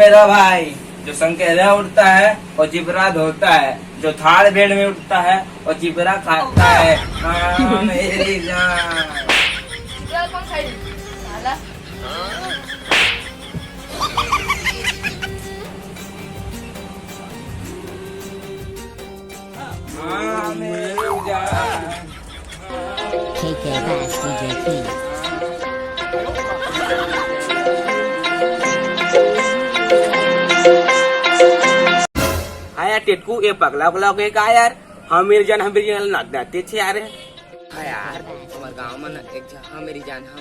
मेरा भाई, जो संकेला उठता है और चिपरा धोता है, जो थाल बेड़ में उठता है और चिपरा खाता है। हाँ मेरी जान। कौन खाई साला? हाँ मेरी जान। KK Bass DJ P. हाँ यार टेटकू ये पगला उगला के का यार हाँ मेरी जान नाचते थे यार। हाँ यार हमारे गाँव में एक हाँ मेरी जान का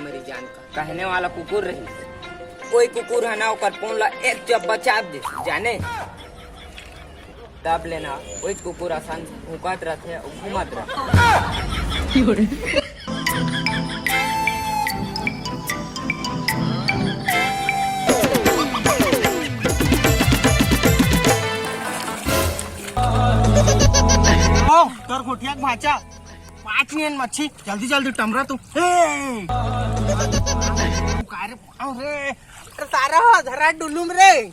कहने वाला कुकुर रही। कोई कुकुर है ना ओकर पोंला एक जब बचा दे जाने तब लेना वही कुकुर आसान भूकत रहते घूमत रहे। तोर गोटिया भाचा 5 मिनट मच्छी जल्दी जल्दी टमरा तू रे तारा धरा डुलुम रे।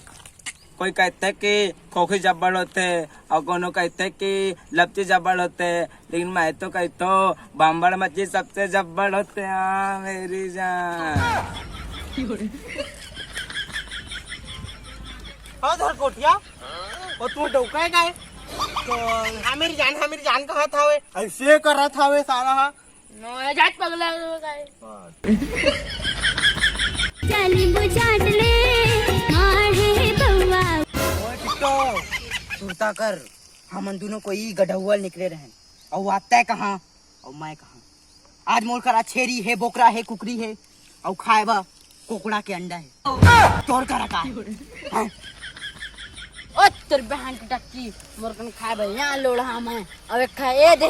कोई कहते कि खोखी जब्बड़ होते और कोनो कहते कि लपची जब्बड़ होते, लेकिन मैं तो कहता हूँ बांबड़ मच्छी सबसे जब्बड़ होते। हाँ मेरी जान। हाँ धर गोटिया और तू डौका गए तो हाँ मेरी जान कहा था वे ऐसे करा था वे सारा हाँ नो जाट पगला काय चली बुझाट ले मारे बउआ सुरता कर हम दोनों को ही गढ़ौल निकले रहे और आता है कहाँ और मैं कहाँ। आज मोल करा छेरी है बोकरा है कुकरी है और खाएबा कोकड़ा के अंडा है तोड़ करा का ओ तेरे बहन की टक्की मोरकन खाए भाई यहाँ लोड़ा मैं अब खाए दे।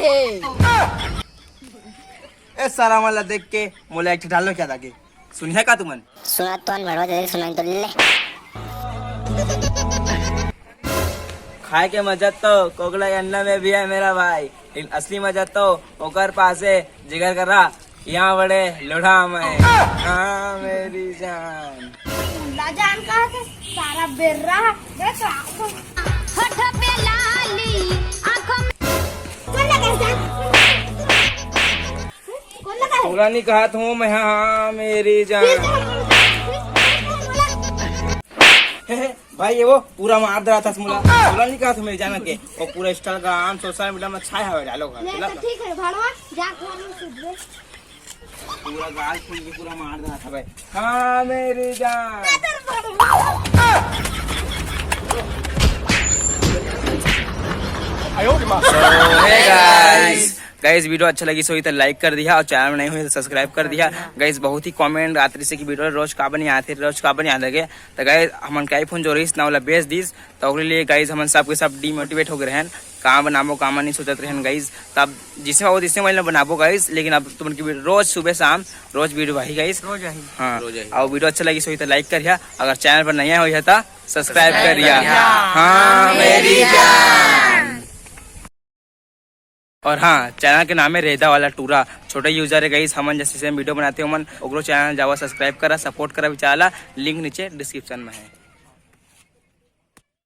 ए सारा वाला देख के मोला एक डालो क्या था के सुनिए का तुमन सुना तो भड़वा दे सुनाई तो ले खाए के मजा तो कोकड़ा के अंडा में भी है मेरा भाई, लेकिन असली मजा तो ओकर पास है जिगर करा यहाँ बड़े लोढ़ा में। हाँ मेरी जान। जान कहा से सारा बेर्रा देख आंखों होठ पे लाली आंखों में कौन लगा पूरा नहीं कहा था मैं। हाँ मेरी जान। भाई ये वो पूरा मार रहा था मुला पूरा नहीं कहा था मेरी जान के और पूरा इंस्टाग्राम सोशल मीडिया में छाया हुआ डालो ठीक है भाड़वा जा घर में सुध पूरा गाल फूल के पूरा मार रहा था भाई। हाँ मेरी जान। गाइस वीडियो अच्छा लगी सो तो लाइक कर दिया और चैनल में नहीं हुई तो सब्सक्राइब कर दिया। गाइस बहुत ही कमेंट आते से कि वीडियो रोज काबन नहीं आते रोज काबन याद लगे तो गाइस हमन का फोन जो रही ना वाला बेच दिस तो ओकरे लिए गाइस हमन सबके सब डिमोटिवेट हो गए रहन कहाँ बनाबो कहाँ नहीं सोचत रहन गाइस। तब जिसमें वो जिसमें मैं बनाबो गाइस, लेकिन अब तुम रोज सुबह शाम रोज वीडियो भाई गाइस रोज आई। हाँ और वीडियो अच्छा लगी सो तो लाइक करिया, अगर चैनल पर नहीं हुई है तो सब्सक्राइब करिया। हाँ मेरी जान। और हाँ चैनल के नाम है रेदा वाला टूरा, छोटे यूजर है गाइस हमन जैसे वीडियो बनाते हो मन ओकरो चैनल जावा सब्सक्राइब करा सपोर्ट करा भी चाला, लिंक नीचे डिस्क्रिप्शन में है।